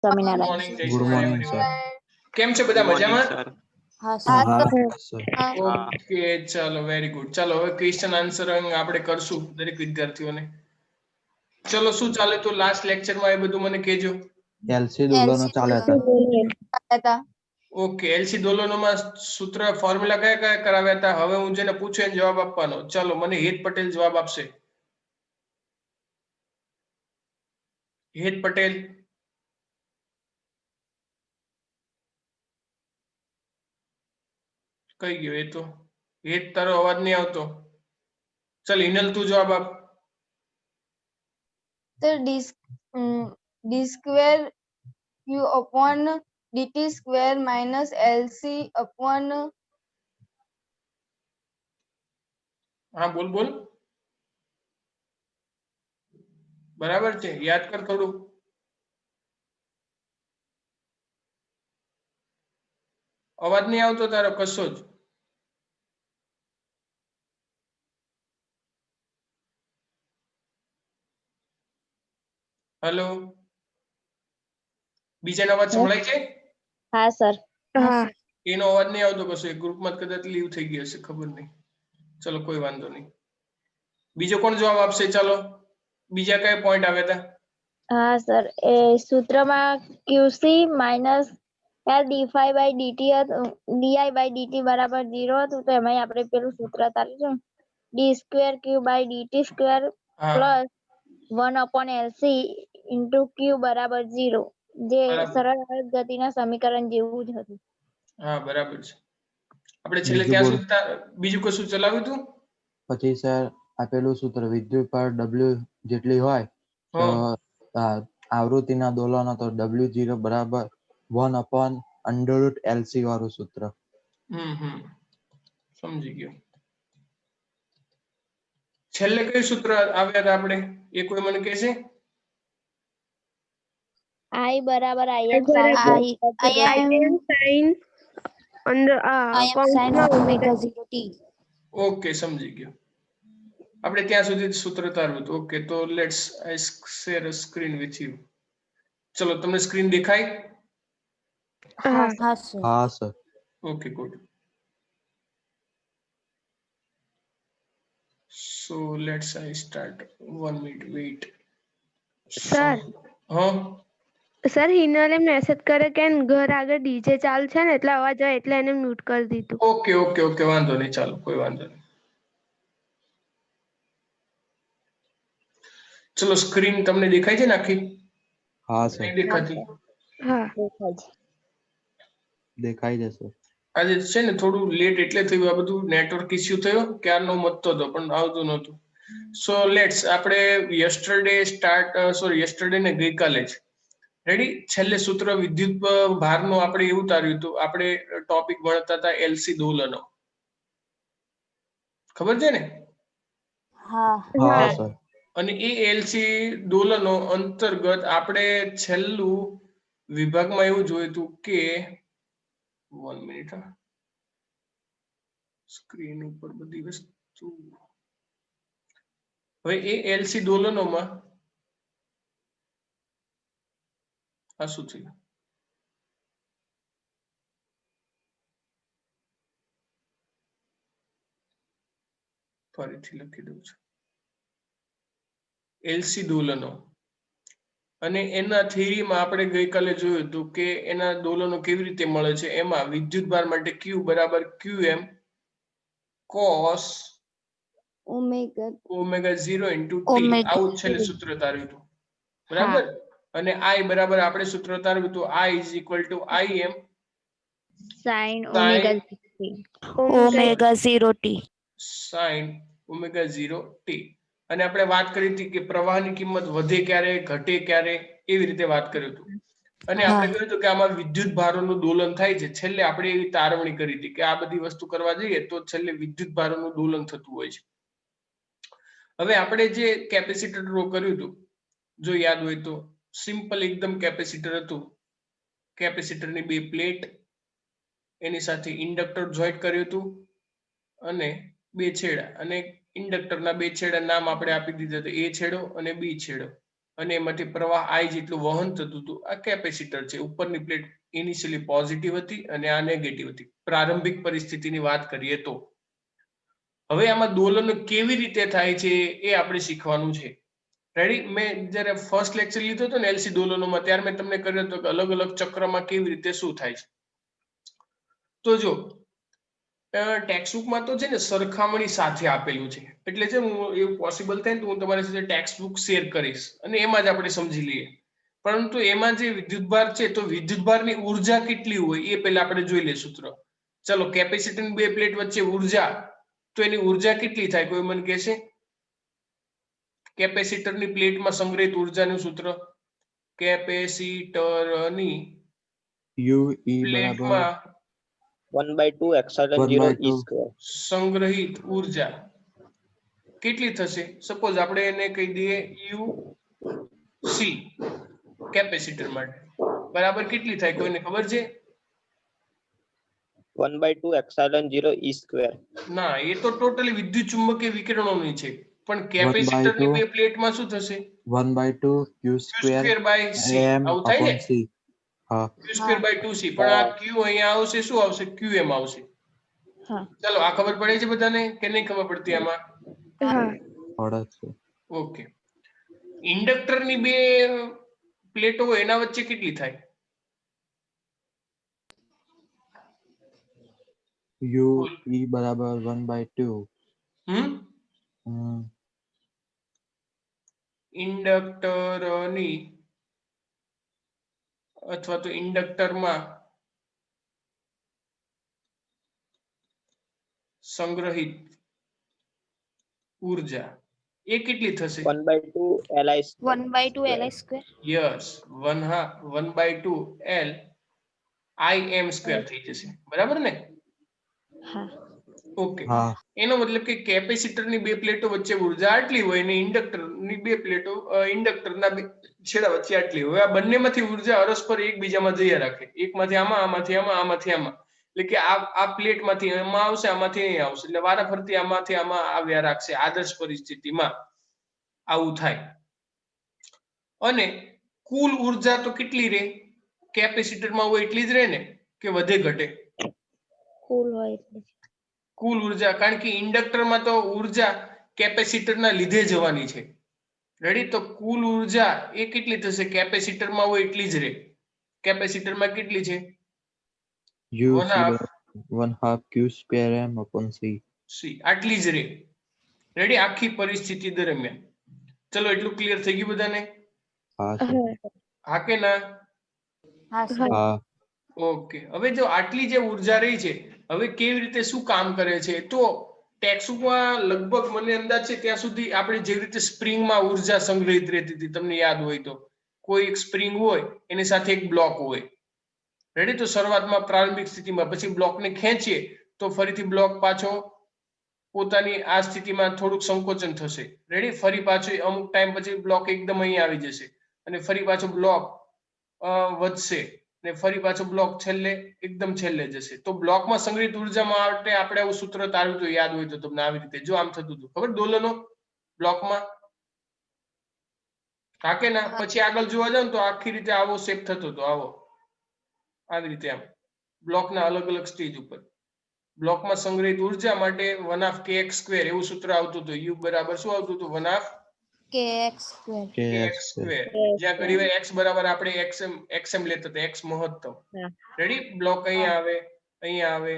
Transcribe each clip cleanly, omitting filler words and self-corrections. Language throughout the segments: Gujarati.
સ્વામિનારાયણ. મોર્નિંગ જય ગુડ શ્રી મોર્નિંગ સર. કેમ છે બધા મજામાં? હા હા સર. સર. ઓકે ચાલો વેરી ગુડ. ચાલો હવે ક્વેશ્ચન આન્સર આપણે કરશું દરેક વિદ્યાર્થીઓને. ચલો શું ચાલે તો લાસ્ટ લેક્ચરમાં એ બધું મને કહેજો. એલસી દોલનો ચાલ્યા હતા. ઓકે એલસી દોલનોમાં સૂત્ર ફોર્મ્યુલા કયા કયા કરાવ્યા હતા? હવે હું જેને પૂછું એને જવાબ આપવાનો. ચાલો મને હેત પટેલ જવાબ આપશે. હેત પટેલ કઈ ગયો? એ તો હેત તારો અવાજ નહીં આવતો. ચાલ હિનલ તું જવાબ આપ. તો D square Q upon DT square minus LC upon હા બોલ બોલ. બરાબર છે, યાદ કર થોડું. અવાજ નહીં આવતો તારો કશો જ. હેલો, બીજાનો અવાજ સંભળાય છે? હા સર. એનો અવાજ નહીં આવતો કશો. એક ગ્રુપમાં કદાચ લીવ થઈ ગયો હશે, ખબર નહીં. ચલો કોઈ વાંધો નહીં. બીજો કોણ જવાબ આપશે? ચાલો બીજા કયા પોઈન્ટ આવ્યા હતા? હા સર, એ સૂત્રમાં ક્યુસી માઇનસ એલ ડી5 by DT DI by DT બરાબર 0 હતું. તો એમાં આપણે પેલું સૂત્ર તાર્યું છે, D square Q by DT square હા plus 1 upon LC into Q બરાબર 0, જે બરાબર. સરળ ગતિના સમીકરણ જેવું જ હતું. હા બરાબર છે. આપણે છેલ્લે ત્યાં સુધી બીજું કશું ચલાવ્યું હતું? પછી સર આપેલું સૂત્ર વિદ્યુત પર ડબલ્યુ જેટલી હોય તો આવૃત્તિના દોલનો તો W0 બરાબર 1 અપોન અંડરરૂટ એલસી વાળું સૂત્ર. સમજી ગયો. છેલ્લે કયું સૂત્ર આવ્યા હતા આપણે? એ કોઈ મને કહેશે? I બરાબર IM sin omega 0 t. Okay સમજી ગયો. આપણે ત્યાં સુધી સૂત્ર તારવું હતું. ઓકે તો let's I share a screen with you. ચલો તમને સ્ક્રીન દેખાય? હા સર. હા sir. Okay good. So let's I start. 1 minute wait. Sir હા સર હિનલે મેસેજ કરે કે ઘર આગળ ડીજે ચાલુ છે ને એટલે અવાજ આવે એટલે એને મ્યુટ કરી દીધું. ઓકે ઓકે ઓકે વાંધો નહીં. ચાલો કોઈ વાંધો નહીં. ચલો સ્ક્રીન તમને દેખાય છે ને આખી? હા સર. નહીં દેખાતી? હા દેખાઈ જશે. આજે છે ને થોડું લેટ એટલે થયું. આ બધું નેટવર્ક ઇસ્યુ થયો. ક્યારનો મતતો હતો પણ આવતું નહોતું. સો લેટ્સ આપણે યસ્ટરડે ને ગઈકાલે જ રેડી. છેલ્લે સૂત્ર વિદ્યુત ભારનો આપણે એવું તાર્યું હતું. આપણે ટોપિક ભણતા હતા એલસી દોલનો. ખબર છે ને? હા હા સર. અને એ એલસી દોલનો અંતર્ગત આપણે છેલ્લું વિભાગમાં એવું જોયું હતું કે 1 મિનિટ સ્ક્રીન ઉપર બધી વસ્તુ. હવે એ એલસી દોલનોમાં આ શું થયું? ફરીથી લખી દઉં છું. એલસી દોલનો અને એના થિયરીમાં આપણે ગઈકાલે જોયું હતું કે એના દોલનો કેવી રીતે મળે છે. એમાં વિદ્યુતભાર માટે Q બરાબર QM cos omega 0 into t આવું છેલ્લે સૂત્ર તાર્યું હતું. બરાબર. અને I બરાબર આપણે સૂત્ર તાર્યું હતું I is equal to Im sin omega 0 t. sin omega 0 t. અને આપણે વાત કરી હતી કે પ્રવાહની કિંમત વધે ક્યારે ઘટે ક્યારે એવી રીતે વાત કર્યું હતું. અને આપણે કહ્યું હતું કે આમાં વિદ્યુત ભારોનું દોલન થાય છે. છેલ્લે આપણે એવી તારવણી કરી હતી કે આ બધી વસ્તુ કરવા જઈએ તો છેલ્લે વિદ્યુત ભારોનું દોલન થતું હોય છે. હવે આપણે જે કેપેસિટર ડ્રો કર્યું હતું, જો યાદ હોય તો સિમ્પલ એકદમ કેપેસિટર હતું. કેપેસિટરની બે પ્લેટ, એની સાથે ઇન્ડક્ટર જોઈન્ટ કર્યું હતું અને બે છેડા. અને ઇન્ડક્ટરના બે છેડા નામ આપણે આપી દીધા હતા, એ છેડો અને બી છેડો. અને એમાંથી પ્રવાહ I જેટલું વહન થતું હતું. આ કેપેસિટર છે. ઉપરની પ્લેટ ઇનિશિયલી પોઝિટિવ હતી અને આ નેગેટિવ હતી પ્રારંભિક પરિસ્થિતિની વાત કરીએ તો. હવે આમાં દોલન કેવી રીતે થાય છે એ આપણે શીખવાનું છે. રેડી? મેં જ્યારે ફર્સ્ટ લેક્ચર લીધો હતો ને એલસી દોલનોમાં ત્યારે મેં તમને કર્યો હતો કે અલગ અલગ ચક્રમાં કેવી રીતે શું થાય છે. તો જો ટેક્સ્ટબુકમાં તો છે ને સરખામણી સાથે આપેલું છે, એટલે છે હું એવું પોસિબલ થાય ને તો હું તમારી સાથે ટેક્સ્ટબુક શેર કરીશ અને એમાં જ આપણે સમજી લઈએ. પરંતુ એમાં જે વિદ્યુતભાર છે તો વિદ્યુતભારની ઉર્જા કેટલી હોય એ પહેલા આપણે જોઈ લઈએ સૂત્ર. ચલો, કેપેસિટરની બે પ્લેટ વચ્ચે ઉર્જા, તો એની ઉર્જા કેટલી થાય કોઈ મને કહેશે? કેપેસિટરની પ્લેટમાં સંગ્રહિત ઉર્જાનું સૂત્ર, કેપેસિટરની યુ ઈ બરાબર પ્લેટમાં 1/2 epsilon 0 e 1/2 square. સંગ્રહિત ઉર્જા કેટલી થશે? સપોઝ આપણે એને કહી દઈએ યુ સી કેપેસિટર માટે, બરાબર કેટલી થાય કોઈને ખબર છે? 1/2 epsilon 0 e square. ના, એ તો ટોટલી વિદ્યુત ચુંબકીય વિકિરણોની છે. પણ 1/2 કેપેસિટરની બે પ્લેટમાં શું થશે? 1/2 Q Q square square by C M આવું થાય upon ને? C. હા Q સ્ક્વેર બાય 2c. પણ આ Q અહીંયા આવશે, શું આવશે? QM આવશે. હા. ચલો, આ ખબર પડે છે બધાને કે નહીં ખબર પડતી આમાં? હા. પડે છે. ઓકે. ઇન્ડક્ટરની બે પ્લેટો હોય એના વચ્ચે કેટલી થાય? U બોલ. E બરાબર 1/2 ઇન્ડક્ટરની અથવા તો ઇન્ડક્ટરમાં સંગ્રહિત ઉર્જા એ કેટલી થશે? 1/2 li square. 1/2 li square. Yes, 1/2 L IM square થઈ જશે, બરાબર ને? હા. ઓકે. હા એનો મતલબ કે કેપેસિટરની બે પ્લેટો વચ્ચે ઉર્જા આટલી હોય અને ઇન્ડક્ટરની બે પ્લેટો ઇન્ડક્ટરના બે છેડા વચ્ચે આટલી હોય. આ બંનેમાંથી ઉર્જા અરસ્પર એકબીજામાં જયા રાખે. એકમાંથી આમાં, આમાંથી આમાં, આમાંથી આમાં. એટલે કે આ પ્લેટમાંથી આમાં આવશે, આમાંથી અહીં આવશે, એટલે વારાફરતી આમાંથી આમાં આવ્યા રાખશે. આદર્શ પરિસ્થિતિમાં આવું થાય. અને કુલ ઉર્જા તો કેટલી રહે? કેપેસિટરમાં હોય એટલી જ રહે ને, કે વધે ઘટે? કુલ હોય એટલે. કુલ ઉર્જા, કારણ કે ઇન્ડક્ટરમાં તો ઉર્જા કેપેસિટરના લીધે જવાની છે. રેડી? તો કુલ ઉર્જા એ કેટલી થશે? કેપેસિટરમાં હોય એટલી જ રહે. કેપેસિટરમાં કેટલી છે? U વન C હાફ બરાબર 1/2 Q square M upon C. C, આટલી જ રહે. રેડી? આખી પરિસ્થિતિ દરમિયાન. ચલો, એટલું ક્લિયર થઈ ગયું બધાને? હા સર. હા કે ના? હા ઓકે. હવે જો આટલી જે ઉર્જા રહી છે, હવે કેવી રીતે શું કામ કરે છે? તો ટેક્સ્ટબુકમાં લગભગ મને અંદાજ છે ત્યાં સુધી આપણે જેવી રીતે સ્પ્રિંગમાં ઉર્જા સંગ્રહિત રહેતી હતી, તમને યાદ હોય તો, કોઈ એક સ્પ્રિંગ હોય એની સાથે એક બ્લોક હોય. રેડી? તો શરૂઆતમાં પ્રારંભિક સ્થિતિમાં, પછી બ્લોકને ખેંચીએ તો ફરીથી બ્લોક પાછો પોતાની આ સ્થિતિમાં થોડુંક સંકોચન થશે. રેડી? ફરી પાછું અમુક ટાઈમ પછી બ્લોક એકદમ અહીં આવી જશે અને ફરી પાછો બ્લોક વધશે ને ફરી પાછો બ્લોક છેલ્લે એકદમ છેલ્લે જશે. તો બ્લોકમાં સંગ્રહિત ઉર્જા માટે આપણે આવું સૂત્ર તારવ્યું હતું, યાદ હોય તો તમને. આવી રીતે જો આમ થતું હતું, ખબર દોલનો બ્લોકમાં? હા કે ના? પછી આગળ જોવા જાવ ને તો આખી રીતે આવો શેપ થતો હતો, આવો, આવી રીતે આમ બ્લોકના અલગ અલગ સ્ટેજ ઉપર. બ્લોકમાં સંગ્રહિત ઉર્જા માટે 1/2 kx સ્ક્વેર એવું સૂત્ર આવતું હતું. યુ બરાબર શું આવતું હતું? 1/2 kx square. KX kx square. જ્યાં ઘણી વાર x બરાબર આપણે xm લેતા હતા, x મહત્તમ. રેડી? બ્લોક અહીંયા આવે, અહીંયા આવે,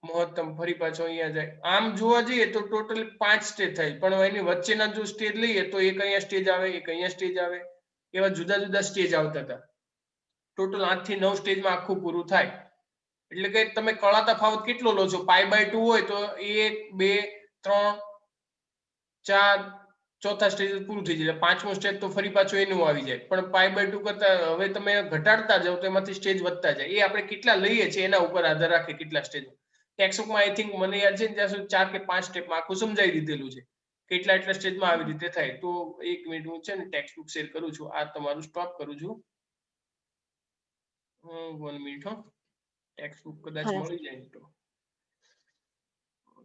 મહત્તમ, ફરી પાછો અહીંયા જાય. આમ જોવા જઈએ તો ટોટલ 5 સ્ટેજ થાય, પણ એની વચ્ચેના જો સ્ટેજ લઈએ તો એક અહીંયા સ્ટેજ આવે, એક અહીંયા સ્ટેજ આવે, એવા જુદા જુદા સ્ટેજ આવતા હતા. ટોટલ 8 થી 9 સ્ટેજમાં આખું પૂરું થાય. એટલે કે તમે કળા તફાવત કેટલો લો છો? π/2 હોય તો 1 2 3 4 ચોથા સ્ટેજ પૂરું થઈ જાય. પાંચમો સ્ટેજ તો ફરી પાછું એનું આવી જાય. પણ π/2 કરતા હવે તમે ઘટાડતા જાઓ તો એમાંથી સ્ટેજ વધતા જાય. એ આપણે કેટલા લઈએ છીએ એના ઉપર આધાર રાખે કેટલા સ્ટેજ. ટેક્સ્ટબુકમાં આઈ થિંક મને યાદ છે ત્યાં સુધી 4 કે 5 સ્ટેપમાં આખું સમજાવી દીધેલું છે. કેટલા સ્ટેજમાં આવી રીતે થાય. તો એક મિનિટ હું છે ને ટેક્સ્ટબુક શેર કરું છું. આ તમારું સ્ટોપ કરું છું. 1 મિનિટ હો. ટેક્સ્ટબુક કદાચ મળી જાય તો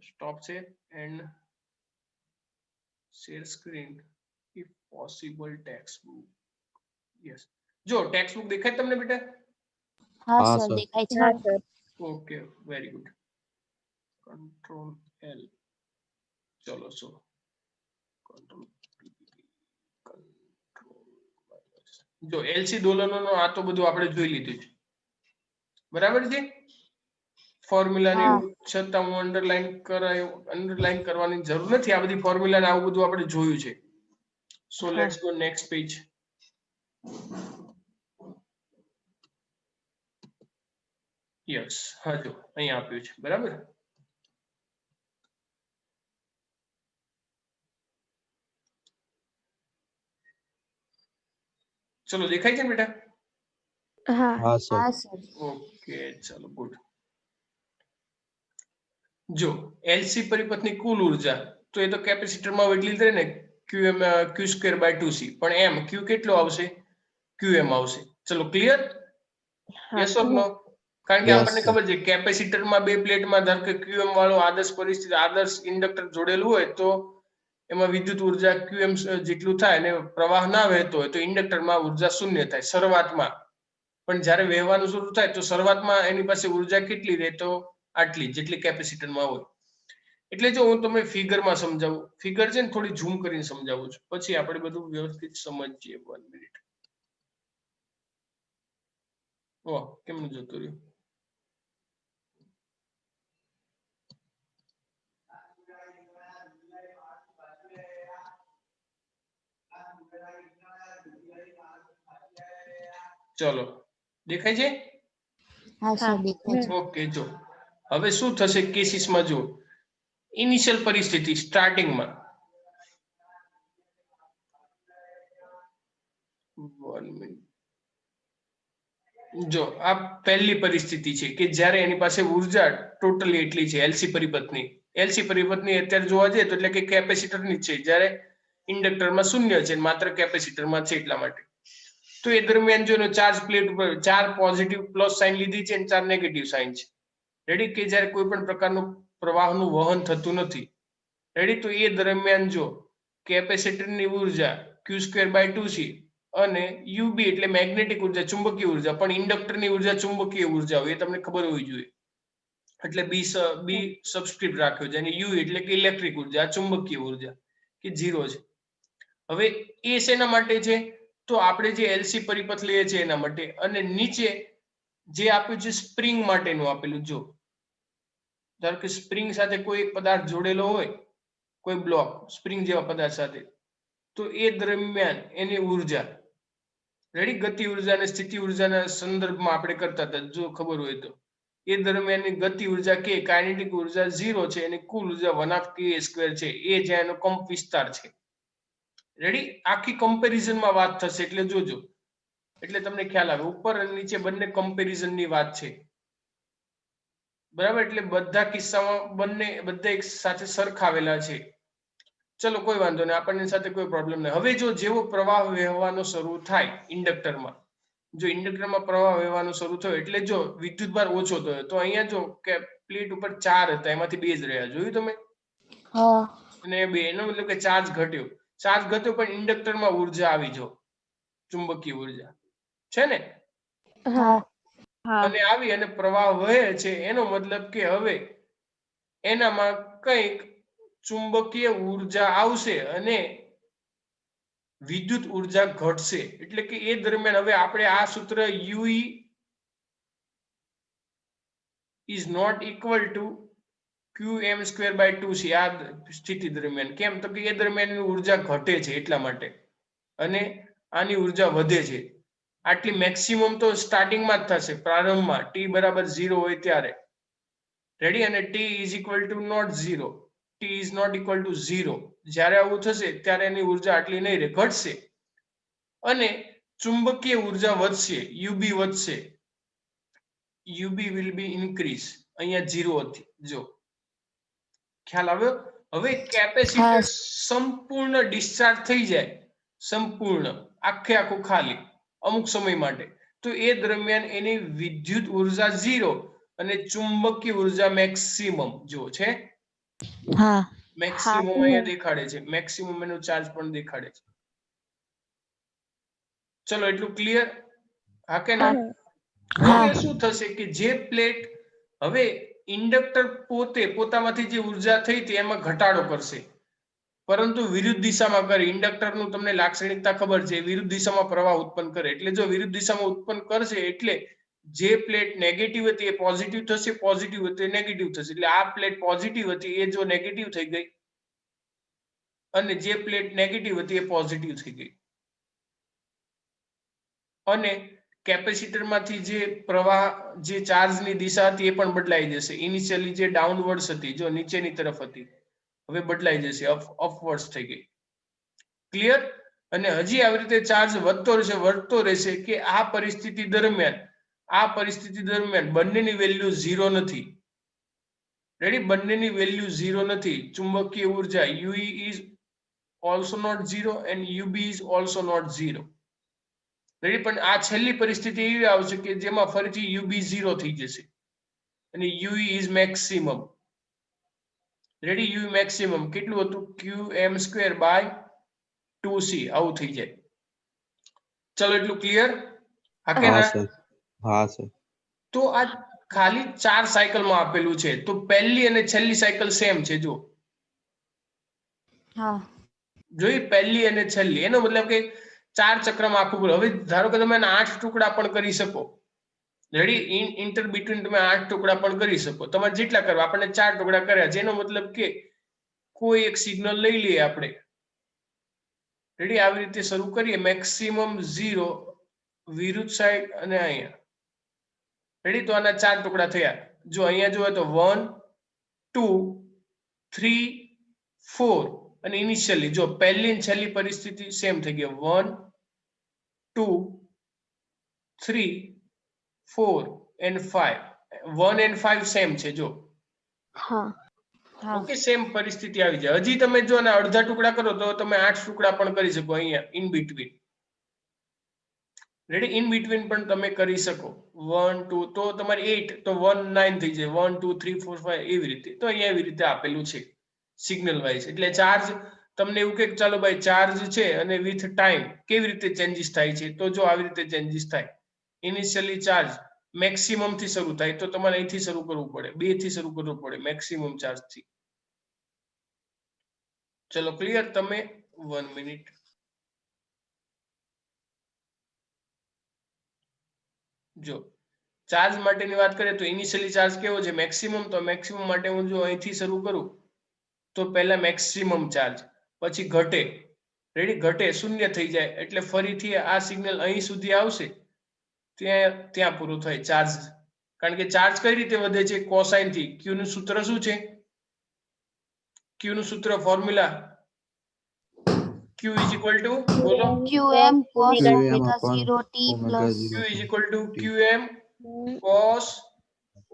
સ્ટોપ છે and share screen if possible textbook. Yes જો ટેક્સ્ટ બુક દેખાય તમને બેટા? હા હા, સર સર. દેખાય છે. હા sir. Okay very good. Control L ચલો સો કંટ્રોલ જો એલસી દોલનોનો આ તો બધું આપણે જોઈ લીધું છે બરાબર છે ફોર્મ્યુલા ને હા. એવું છતાં હું અંડરલાઈન કરવાની જરૂર નથી આ બધી ફોર્મ્યુલા ને આવું બધું આપણે જોયું છે સો હા. Let's go next page yes હા જો અહીં આપ્યું છે બરાબર ચલો દેખાય છે ને બેટા હા હા સર. હા સર. ઓકે ચલો ગુડ જો એલસી પરિપથની કુલ ઉર્જા તો એ તો કેપેસિટરમાં એટલી જ રહે ને qm q²/2c પણ એમ q કેટલો આવશે qm આવશે ચલો ક્લિયર યસ ઓર નો કારણ કે Yes, આપણને sir. ખબર છે કેપેસિટરમાં બે પ્લેટમાં ધારો કે qm વાળો આદર્શ પરિસ્થિતિ આદર્શ ઇન્ડક્ટર જોડેલું હોય તો એમાં વિદ્યુત ઉર્જા qm જેટલું થાય અને પ્રવાહ ના વહેતો હોય તો ઇન્ડક્ટરમાં ઉર્જા શૂન્ય થાય શરૂઆતમાં પણ જ્યારે વહેવાનું શરૂ થાય તો શરૂઆતમાં એની પાસે ઉર્જા કેટલી રહે તો આટલી જેટલી કેપેસિટરમાં હોય એટલે જો હું તમને ફિગરમાં સમજાવું ફિગર છે ને થોડી ઝૂમ કરીને સમજાવું છું પછી આપણે બધું વ્યવસ્થિત સમજીએ 1 મિનિટ વાહ કેમનું જતું રહ્યું ચલો દેખાય છે હા સર દેખાય છે. ઓકે જો હવે શું થશે કેસીસમાં જો ઇનિશિયલ પરિસ્થિતિ સ્ટાર્ટિંગમાં 1 મિનિટ જો આ પહેલી પરિસ્થિતિ છે કે જ્યારે એની પાસે ઉર્જા ટોટલી એટલી છે એલસી પરિપથની અત્યારે જોવા જઈએ તો એટલે કે કેપેસિટરની જ છે જ્યારે ઇન્ડક્ટરમાં શૂન્ય છે માત્ર કેપેસિટરમાં છે એટલા માટે તો એ દરમિયાન જો ચાર્જ પ્લેટ ઉપર 4 પોઝિટિવ પ્લસ સાઇન લીધી છે અને 4 નેગેટિવ સાઇન છે રેડી કે જ્યારે કોઈ પણ પ્રકારનું પ્રવાહનું વહન થતું નથી રેડી તો એ દરમિયાન જો કેપેસિટરની ઉર્જા q²/2c અને યુબી એટલે મેગ્નેટિક ઉર્જા ચુંબકીય ઉર્જા પણ ઇન્ડક્ટરની ઉર્જા ચુંબકીય ઉર્જા હોય એ તમને ખબર હોવી જોઈએ એટલે બી સબસ્ક્રિપ્ટ રાખ્યો છે અને યુ એટલે કે ઇલેક્ટ્રિક ઉર્જા ચુંબકીય ઉર્જા કે 0 છે હવે એ શેના માટે છે તો આપણે જે એલસી પરિપથ લઈએ છીએ એના માટે અને નીચે જે આપ્યું છે સ્પ્રિંગ માટેનું આપેલું જો ધારો કે સ્પ્રિંગ સાથે કોઈ પદાર્થ જોડેલો હોય કોઈ બ્લોક સ્પ્રિંગ જેવા પદાર્થ સાથે તો એ દરમિયાન એની ઉર્જા રેડી ગતિ ઉર્જા અને સ્થિતિ ઉર્જાના સંદર્ભમાં આપણે કરતા હતા જો ખબર હોય તો એ દરમિયાનની ગતિ ઉર્જા કે કાઇનેટિક ઉર્જા 0 છે અને કુલ ઉર્જા 1/k² છે એ જ્યાં એનો કંપ વિસ્તાર છે રેડી આખી કમ્પેરિઝનમાં વાત થશે એટલે જોજો એટલે તમને ખ્યાલ આવે ઉપર અને નીચે બંને કમ્પેરિઝનની વાત છે બરાબર એટલે બધા કિસ્સામાં બધા એક સાથે સરખાવેલા છે ચલો કોઈ વાંધો નહીં આપણને સાથે કોઈ પ્રોબ્લેમ નહીં હવે જો જેવો પ્રવાહ વહેવાનો શરૂ થાય ઇન્ડક્ટરમાં જો ઇન્ડક્ટરમાં પ્રવાહ વહેવાનો શરૂ થયો એટલે જો વિદ્યુતભાર ઓછો થયો તો અહીંયા જો કે પ્લેટ ઉપર 4 હતા એમાંથી 2 જ રહ્યા જોયું તમે હા. અને એનો મતલબ કે ચાર્જ ઘટ્યો પણ ઇન્ડક્ટરમાં ઉર્જા આવી જો ચુંબકીય ઉર્જા છે ને હા અને આવી અને પ્રવાહ વહે છે એનો મતલબ કે હવે એનામાં કંઈક ચુંબકીય ઉર્જા આવશે અને વિદ્યુત ઉર્જા ઘટશે એટલે કે એ દરમિયાન હવે આપણે આ સૂત્ર UE is not equal to qm²/2c આ સ્થિતિ દરમિયાન કેમ તો કે એ દરમિયાન ઉર્જા ઘટે છે એટલા માટે અને આની ઉર્જા વધે છે આટલી મેક્સિમમ તો સ્ટાર્ટિંગમાં જ થશે પ્રારંભમાં t બરાબર 0 હોય ત્યારે રેડી અને t is equal to not 0 t is not equal to 0 જ્યારે આવું થશે ત્યારે એની ઉર્જા આટલી નહીં રહે ઘટશે અને ચુંબકીય ઉર્જા વધશે UB વધશે UB will be increase અહીંયા 0 હતી જો ખ્યાલ આવ્યો હવે કેપેસિટર સંપૂર્ણ ડિસ્ચાર્જ થઈ જાય સંપૂર્ણ આખું ખાલી અમુક સમય માટે તો એ દરમિયાન એની વિદ્યુત ઉર્જા 0 અને ચુંબકીય ઉર્જા મેક્સિમમ જો છે હા. મેક્સિમમ અહીંયા દેખાડે છે મેક્સિમમ એનો ચાર્જ પણ દેખાડે છે ચલો એટલું ક્લિયર? હા કે હા. ના? હા. હવે શું થશે કે જે પ્લેટ હવે ઇન્ડક્ટર પોતામાંથી જે ઉર્જા થઈ હતી એમાં ઘટાડો કરશે, પરંતુ વિરુદ્ધ દિશામાં કરે. ઇન્ડક્ટરનું તમને લાક્ષણિકતા ખબર છે, વિરુદ્ધ દિશામાં પ્રવાહ ઉત્પન્ન કરે. એટલે જો વિરુદ્ધ દિશામાં ઉત્પન્ન કરશે એટલે જે પ્લેટ નેગેટિવ હતી એ પોઝિટિવ થશે, પોઝિટિવ હતી એ નેગેટિવ થશે. એટલે આ પ્લેટ પોઝિટિવ હતી એ જો નેગેટિવ થઈ ગઈ અને જે પ્લેટ નેગેટિવ હતી એ પોઝિટિવ થઈ ગઈ. અને કેપેસિટર માંથી જે પ્રવાહ, જે ચાર્જની દિશા હતી એ પણ બદલાઈ જશે. ઇનિશિયલી જે ડાઉનવર્ડ્સ હતી, જો નીચેની તરફ હતી, હવે બદલાઈ જશે, અપવર્ડ્સ થઈ ગઈ. ક્લિયર? અને હજી આવી રીતે ચાર્જ વધતો રહેશે કે આ પરિસ્થિતિ દરમિયાન બંનેની વેલ્યુ 0 નથી. રેડી? બંનેની વેલ્યુ 0 નથી. ચુંબકીય ઉર્જા UE is also not 0 and UB is also not 0. Ready? પણ આ છેલ્લી પરિસ્થિતિ એવી આવશે કે જેમાં ફરીથી UB 0 થઈ જશે અને UE is maximum. Ready? UE maximum કેટલું હતું? qm² by 2c આવું થઈ જાય. ચલો એટલું ક્લિયર? હા કે હા ના? સર. હા સર. તો આ ખાલી 4 સાયકલમાં આપેલું છે, તો પહેલી અને છેલ્લી સાયકલ સેમ છે. જો હા. જોઈ, પહેલી અને છેલ્લી, એનો મતલબ કે 4 ચક્રમાં આખું પૂરું. હવે ધારો કે તમે 8 ટુકડા પણ કરી શકો. રેડી? ઇન્ટર બિટવીન તમે 8 ટુકડા પણ કરી શકો, તમારે જેટલા કરવા. આપણે 4 ટુકડા કર્યા, જેનો મતલબ કે કોઈ એક સિગ્નલ લઈ લઈએ આપણે. રેડી? આવી રીતે શરૂ કરીએ. મેક્સિમમ 0 વિરુદ્ધ સાઈડ અને અહીંયા. રેડી? તો આના 4 ટુકડા થયા. જો અહીંયા જોવે તો 1 2 3 4 અને ઇનિશિયલી જો પહેલી અને છેલ્લી પરિસ્થિતિ સેમ થઈ ગઈ. 1 2 3 4 and 5. 1 and 5 સેમ છે. જો હા. હા. ઓકે, સેમ પરિસ્થિતિ આવી જાય. હજી તમે જો આના અડધા ટુકડા કરો તો તમે 8 ટુકડા પણ કરી શકો અહીંયા in between. Ready? In between પણ તમે કરી શકો. 1 2 તો તમારે 8, તો 1 9 થઈ જાય. 1 2 3 4 5 એવી રીતે. તો અહીંયા એવી રીતે આપેલું છે સિગ્નલ વાઇઝ. એટલે ચાર્જ તમને એવું કે ચાલો ભાઈ ચાર્જ છે અને વિથ ટાઈમ કેવી રીતે ચેન્જીસ થાય છે, તો જો આવી રીતે ચેન્જીસ થાય. ઇનિશિયલી ચાર્જ મેક્સિમમ થી શરૂ થાય, તો તમારે અહીંથી શરૂ કરવું પડે, 2 થી શરૂ કરવું પડે મેક્સિમમ ચાર્જ થી. ચલો ક્લિયર? તમે 1 મિનિટ. જો ચાર્જ માટેની વાત કરીએ તો ઇનિશિયલી ચાર્જ કેવો છે? મેક્સિમમ. તો મેક્સિમમ માટે હું જો અહીંથી શરૂ કરું તો પહેલા મેક્સિમમ ચાર્જ, પછી ઘટે. રેડી? ઘટે, શૂન્ય થઈ જાય એટલે ફરીથી આ સિગ્નલ અહીં સુધી આવશે, ત્યાં પૂરું થાય ચાર્જ. કારણ કે ચાર્જ કઈ રીતે વધે છે? કોસાઇન થી. ક્યુ નું સૂત્ર શું છે? ક્યુ નું સૂત્ર, formula Q is equal to, બોલો. QM cos QM omega upon 0 t omega plus Q 0 is t. equal to QM cos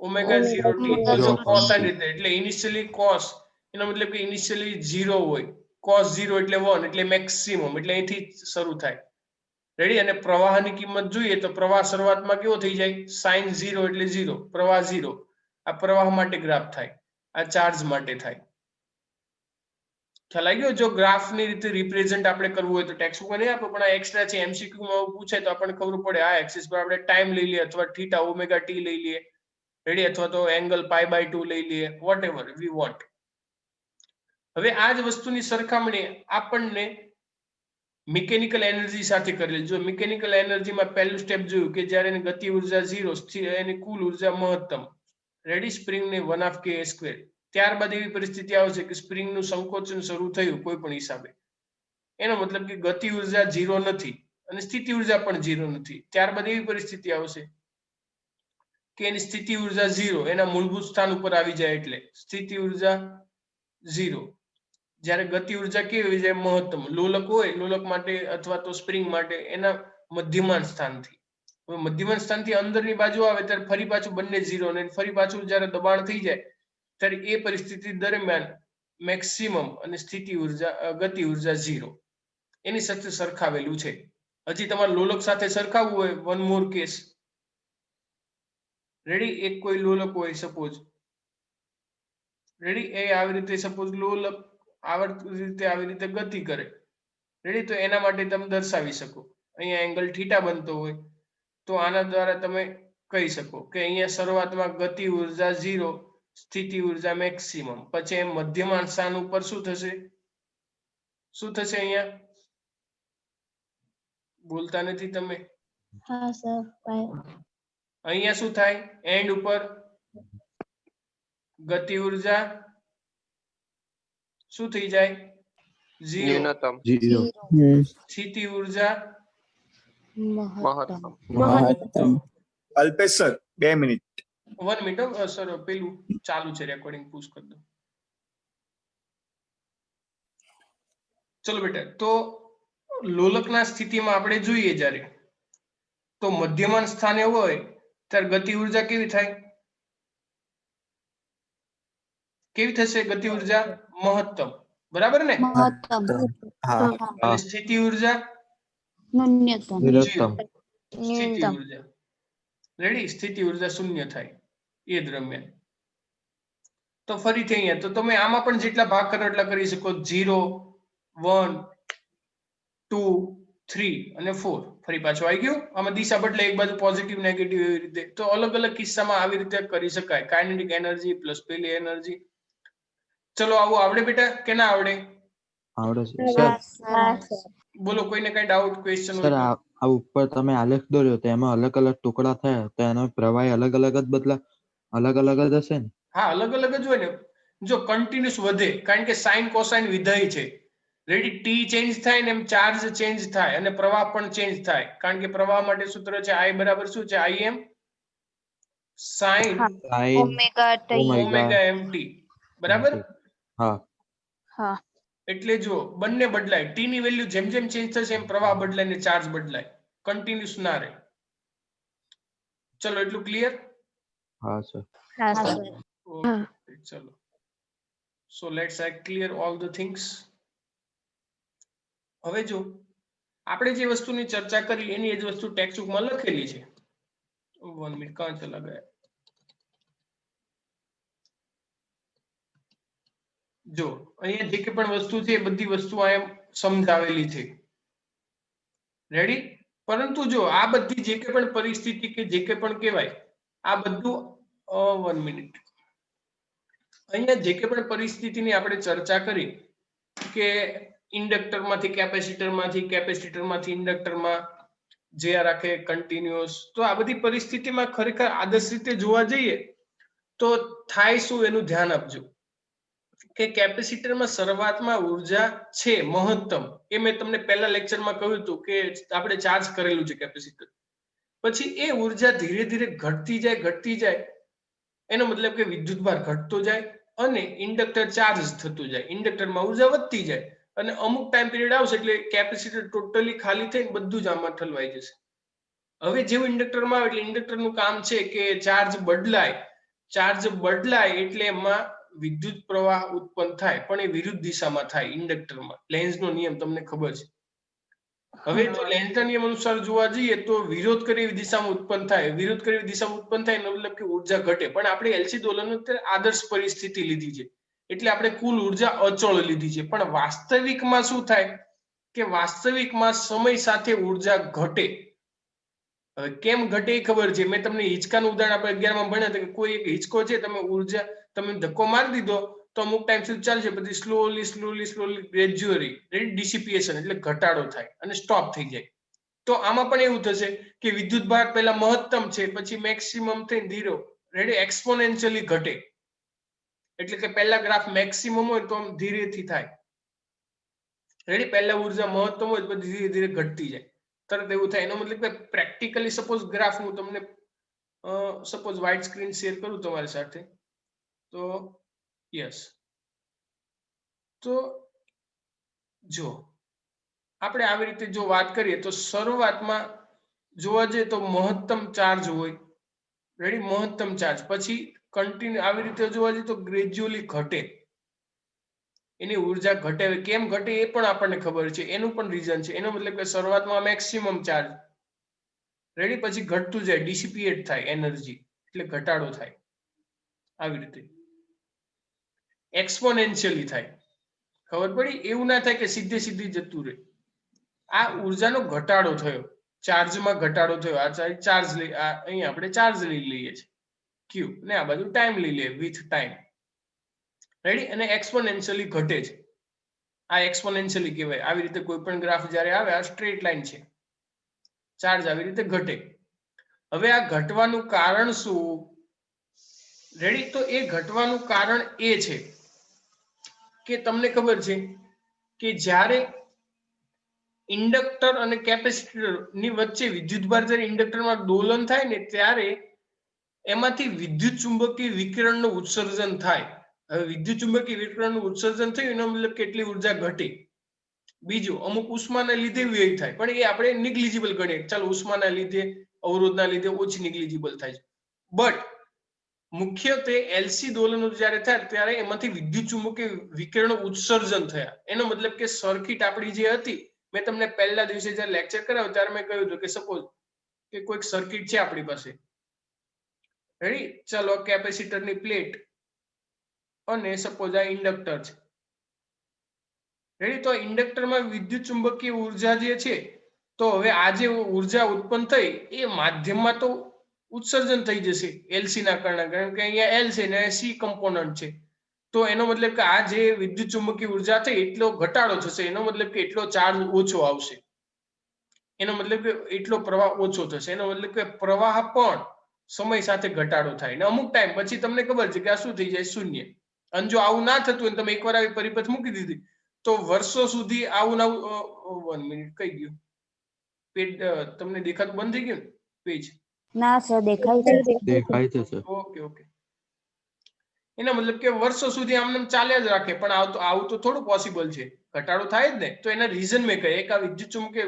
omega 0 t. omega તો જો 0 કોસાઇન t. રીતે, એટલે ઇનિશિયલી cos, એનો મતલબ કે ઇનિશિયલી 0 હોય. cos 0 એટલે 1 એટલે મેક્સિમમ, એટલે અહીંથી શરૂ થાય. રેડી? અને પ્રવાહની કિંમત જોઈએ તો પ્રવાહ શરૂઆતમાં કેવો થઈ જાય? sin 0 એટલે 0, પ્રવાહ 0. આ પ્રવાહ માટે ગ્રાફ થાય, આ ચાર્જ માટે થાય. ખ્યાલ આવી ગયો? જો ગ્રાફની રીતે રિપ્રેઝન્ટ આપણે કરવું હોય તો ટેક્સ્ટ બુક નહીં આપો, પણ આ એક્સ્ટ્રા છે. એમસીક્યુ માં પૂછે તો આપણને ખબર પડે. આ એક્સિસ પર આપણે ટાઈમ લઈ લઈએ, અથવા થીટા ઓમેગા ટી લઈ લઈએ. રેડી? અથવા તો એંગલ π/2 લઈ લઈએ, વોટએવર વી વોન્ટ. હવે આ જ વસ્તુની સરખામણી આપણને મિકેનિકલ એનર્જી સાથે કરેલ. જો મિકેનિકલ એનર્જીમાં પહેલું સ્ટેપ જોયું કે જ્યારે એની ગતિ ઉર્જા 0, સ્થિર એની કુલ ઉર્જા મહત્તમ. રેડી? સ્પ્રિંગ ને 1/2 kA². ત્યારબાદ એવી પરિસ્થિતિ આવશે કે સ્પ્રિંગ નું સંકોચન શરૂ થયું કોઈ પણ હિસાબે. એનો મતલબ કે ગતિ ઉર્જા 0 નથી અને સ્થિતિ ઉર્જા પણ 0 નથી. ત્યારબાદ એવી પરિસ્થિતિ આવશે કે એની સ્થિતિ ઉર્જા 0 એના મૂળભૂત સ્થાન ઉપર આવી જાય, એટલે સ્થિતિ ઉર્જા 0. જ્યારે ગતિ ઉર્જા કેવી છે? મહત્તમ. લોલક હોય, લોલક માટે અથવા તો સ્પ્રિંગ માટે એના મધ્યમાન સ્થાનથી. હવે મધ્યમાન સ્થાનથી અંદરની બાજુ આવે ત્યારે ફરી પાછું બંને 0, અને ફરી પાછું જ્યારે દબાણ થઈ જાય ત્યારે એ પરિસ્થિતિ દરમિયાન મેક્સિમમ અને સ્થિતિ ઉર્જા, ગતિ ઉર્જા 0 એની સાથે સરખાવેલું છે. હજી તમારે લોલક સાથે સરખાવવું હોય, વન મોર કેસ. રેડી? એક કોઈ લોલક હોય સપોઝ. રેડી? એ આવી રીતે સપોઝ લોલક આવી રીતે ગતિ કરે. રેડી? તો એના માટે તમે દર્શાવી શકો. અહીંયા એંગલ થીટા બનતો હોય તો આના દ્વારા તમે કહી શકો કે અહીંયા શરૂઆતમાં ગતિ ઉર્જા 0, સ્થિતિ ઉર્જા મેક્સિમમ, પછી મધ્યમાંશ સ્થાન ઉપર શું થશે અહીંયા? બોલતા નથી તમે. હા સર અહીંયા શું થાય? એન્ડ ઉપર ગતિ ઉર્જા શું થઈ જાય? 0. ન્યૂનતમ. 0 સ્થિતિ ઉર્જા મહત્તમ. Alpesh sir 2 minute 1 minute sir, પેલું ચાલુ છે રેકોર્ડિંગ, પુશ કરી દો. ચલો બેટા, તો લોલકના સ્થિતિમાં આપણે જોઈએ જ્યારે તો મધ્યમાન સ્થાને હોય ત્યારે ગતિ ઉર્જા કેવી થાય? કેવી થશે ગતિ ઉર્જા? મહત્તમ, બરાબર ને? મહત્તમ. હા અને સ્થિતિ ઉર્જા ન્યૂનતમ. નિરતમ સ્થિતિ ઉર્જા રેડી, સ્થિતિ ઉર્જા 0 થાય એ દરમિયાન. તો ફરીથી અહીંયા તો તમે આમાં પણ જેટલા ભાગ કરો એટલા કરી શકો. 0, 1, 2, 3 અને 4. ફરી પાછું આવી ગયું. આમાં દિશા બદલે એક બાજુ પોઝિટિવ નેગેટિવ એવી રીતે. તો અલગ અલગ કિસ્સામાં આવી રીતે કરી શકાય. કાઇનેટિક એનર્જી પ્લસ પેલી એનર્જી. ચલો આવું આવડે બેટા કે ના આવડે? આવડે છે સર. બોલો, કોઈને કઈ ડાઉટ ક્વેશ્ચન સર હોય તો? આ ઉપર તમે આલેખ દોર્યો તો એમાં અલગ અલગ ટુકડા થયા તો એનો પ્રવાહ અલગ અલગ જ અલગ અલગ જ હશે ને? હા, અલગ અલગ જ હોય ને. જો કન્ટિન્યુઅસ વધે, કારણ કે સાઇન કોસાઇન વિધેય છે, રેડી, ટી ચેન્જ થાય ને એમ ચાર્જ ચેન્જ થાય અને પ્રવાહ પણ ચેન્જ થાય. કારણ કે પ્રવાહ માટે સૂત્ર છે I બરાબર શું છે? Im sin omega T. Omega mt, બરાબર? હા હા. એટલે જો બંને બદલાય, ટી ની વેલ્યુ જેમ જેમ ચેન્જ થશે એમ પ્રવાહ બદલાય ને ચાર્જ બદલાય, કન્ટિન્યુઅસ ના રહે. ચલો એટલું ક્લિયર? હા સર. ચલો, so let's clear all the things. હવે જો આપણે જે વસ્તુની ચર્ચા કરી એની એ જ વસ્તુ ટેક્સ્ટ બુકમાં લખેલી છે. 1 મિનિટ, કાં ચલા ગયા? જો અહીંયા જે કે પણ વસ્તુ છે એ બધી વસ્તુ અહીંયા સમજાવેલી છે, રેડી? પરંતુ જો આ બધી જે કે પણ પરિસ્થિતિ કે જે કે પણ કહેવાય આ બધું 1 મિનિટ, અહીંયા જે કે પણ પરિસ્થિતિની આપણે ચર્ચા કરી કે ઇન્ડક્ટર માંથી કેપેસિટર માંથી, કેપેસિટર માંથી ઇન્ડક્ટરમાં જે રાખે કન્ટિન્યુઅસ. તો આ બધી પરિસ્થિતિમાં ખરેખર આદર્શ રીતે જોવા જઈએ તો થાય શું એનું ધ્યાન આપજો કે કેપેસિટરમાં શરૂઆતમાં ઉર્જા છે મહત્તમ, એ મેં તમને પહેલા લેક્ચરમાં કહ્યું હતું કે આપણે ચાર્જ કરેલું છે કેપેસિટર. પછી એ ઉર્જા ધીરે ધીરે ઘટતી જાય, એનો મતલબ કે વિદ્યુતભાર ઘટતો જાય અને ઇન્ડક્ટર ચાર્જ થતું જાય, ઇન્ડક્ટરમાં ઉર્જા વધતી જાય અને અમુક ટાઈમ પીરિયડ આવશે એટલે કેપેસિટર ટોટલી ખાલી થઈને બધું જ આમાં ઠલવાઈ જશે. હવે જેવું ઇન્ડક્ટરમાં આવે એટલે ઇન્ડક્ટરનું કામ છે કે ચાર્જ બદલાય એટલે એમાં વિદ્યુત પ્રવાહ ઉત્પન્ન થાય, પણ એ વિરુદ્ધ દિશામાં થાય ઇન્ડક્ટરમાં. લેન્ઝનો નિયમ તમને ખબર છે. હવે જો લેન્ઝના નિયમ અનુસાર જોવા જઈએ તો વિરોધ કરી દિશામાં ઉત્પન્ન થાય, વિરોધ કરી દિશામાં ઉત્પન્ન થાય એનો મતલબ કે ઉર્જા ઘટે. પણ આપણે એલસી દોલનનો આદર્શ પરિસ્થિતિ લીધી છે એટલે આપણે કુલ ઉર્જા અચળ લીધી છે. પણ વાસ્તવિકમાં શું થાય કે વાસ્તવિકમાં સમય સાથે ઉર્જા ઘટે. હવે કેમ ઘટે એ ખબર છે. મેં તમને હિંચકાનું ઉદાહરણ આપણે 11માં ભણ્યા હતા કે કોઈ એક હિંચકો છે, તમે ધક્કો મારી દીધો તો અમુક ટાઈમ સુધી ચાલશે, પછી સ્લોલી ગ્રેજ્યુઅલી ડિસિપિએશન એટલે ઘટાડો થાય અને સ્ટોપ થઈ જાય. તો આમાં પણ એવું થશે કે વિદ્યુત ભાર પહેલા મહત્તમ છે, પછી મેક્સિમમ થઈને 0 રેડી એક્સપોનેન્શિયલી ઘટે. એટલે કે પહેલા ગ્રાફ મેક્સિમમ હોય તો આમ ધીરેથી થાય, રેડી? પહેલા ઉર્જા મહત્તમ હોય પછી ધીરે ધીરે ઘટતી જાય, તરત એવું થાય. એનો મતલબ કે પ્રેક્ટિકલી સપોઝ ગ્રાફ હું તમને સપોઝ વ્હાઇટ સ્ક્રીન શેર કરું તમારી સાથે, તો યસ, તો જો આપણે આવી રીતે જો વાત કરીએ તો શરૂઆતમાં જોવા જઈએ તો મહત્તમ ચાર્જ હોય, રેડી? મહત્તમ ચાર્જ પછી કન્ટિન્યુ આવી રીતે જોવા જઈએ તો ગ્રેજ્યુઅલી ઘટે, એની ઉર્જા ઘટે. કેમ ઘટે એ પણ આપણને ખબર છે, એનું પણ રીઝન છે. એનો મતલબ કે શરૂઆતમાં મેક્સિમમ ચાર્જ, રેડી? પછી ઘટતું જાય, ડિસિપિએટ થાય એનર્જી, એટલે ઘટાડો થાય. આવી રીતે એક્સપોનેન્શિયલી થાય. ખબર પડી? એવું ના થાય કે સીધે સીધી જતું રહે. આ ઉર્જાનો ઘટાડો થયો, ચાર્જમાં ઘટાડો થયો. આ ચાર્જ અહીંયા આપણે ચાર્જ લઈ લઈએ છીએ ક્યુ, ને આ બાજુ ટાઈમ લઈ લઈએ વિથ ટાઈમ. રેડી? અને એક્સપોનેન્શિયલી ઘટે છે. આ એક્સપોનેન્શિયલી કહેવાય. આવી રીતે કોઈ પણ ગ્રાફ જ્યારે આવે, આ સ્ટ્રેટ લાઈન છે, ચાર્જ આવી રીતે ઘટે. હવે આ ઘટવાનું કારણ શું? રેડી? તો એ ઘટવાનું કારણ એ છે કે તમને ખબર છે કે જ્યારે ઇન્ડક્ટર અને કેપેસિટર ની વચ્ચે વિદ્યુતભાર જ્યારે ઇન્ડક્ટરમાં દોલન થાય ને ત્યારે એમાંથી વિદ્યુત ચુંબકીય વિકિરણનું ઉત્સર્જન થાય. હવે વિદ્યુત ચુંબકીય વિકિરણનું ઉત્સર્જન થયું એનો મતલબ કેટલી ઉર્જા ઘટી. બીજું, અમુક ઉષ્માના લીધે વ્યય થાય, પણ એ આપણે નિગ્લિજિબલ ગણીએ. ચાલો ઉષ્માના લીધે, અવરોધના લીધે ઓછી નિગ્લિજિબલ થાય છે. બટ મુખ્યત્વે એલસી દોલનો જ્યારે થાય ત્યારે એમાંથી વિદ્યુત ચુંબકીય વિકિરણો ઉત્સર્જન થયા. એનો મતલબ કે સર્કિટ આપણી જે હતી, મેં તમને પહેલા દિવસે જ્યારે લેક્ચર કરાવ્યો ત્યારે મેં કહ્યું હતું કે સપોઝ કે કોઈક સર્કિટ છે આપણી પાસે. રેડી? ચાલો કેપેસિટરની પ્લેટ અને સપોઝ આ ઇન્ડક્ટર છે. રેડી? તો ઇન્ડક્ટરમાં વિદ્યુત ચુંબકીય ઉર્જા જે છે, તો હવે આ જે ઉર્જા ઉત્પન્ન થઈ એ માધ્યમમાં તો ઉત્સર્જન થઈ જશે એલસી ના કારણે, કારણ કે અહીંયા એલ છે ને સી કમ્પોનન્ટ છે. તો એનો મતલબ કે આ જે વિદ્યુત ચુંબકીય ઉર્જા થઈ એટલો ઘટાડો થશે. એનો મતલબ કે એટલો ચાર્જ ઓછો આવશે. એનો મતલબ કે એટલો પ્રવાહ ઓછો થશે. એનો મતલબ કે પ્રવાહ પણ સમય સાથે ઘટાડો થાય ને અમુક ટાઈમ પછી તમને ખબર છે કે આ શું થઈ જાય? શૂન્ય. અને જો આવું ના થતું હોય, તમે એકવાર આવી પરિપથ મૂકી દીધી તો વર્ષો સુધી આવું ના 1 મિનિટ કઈ ગયું પેજ તમને દેખાતું બંધ થઈ ગયું ને પેજ? ના સર દેખાય છે. દેખાય છે સર. Okay okay. એનો મતલબ કે વર્ષો સુધી આમને ચાલ્યા જ રાખે, પણ આવું તો થોડું પોસિબલ છે. ઘટાડો થાય જ ને. તો એના રીઝન મેં કહ્યું, એક આ વિદ્યુત ચુંબકીય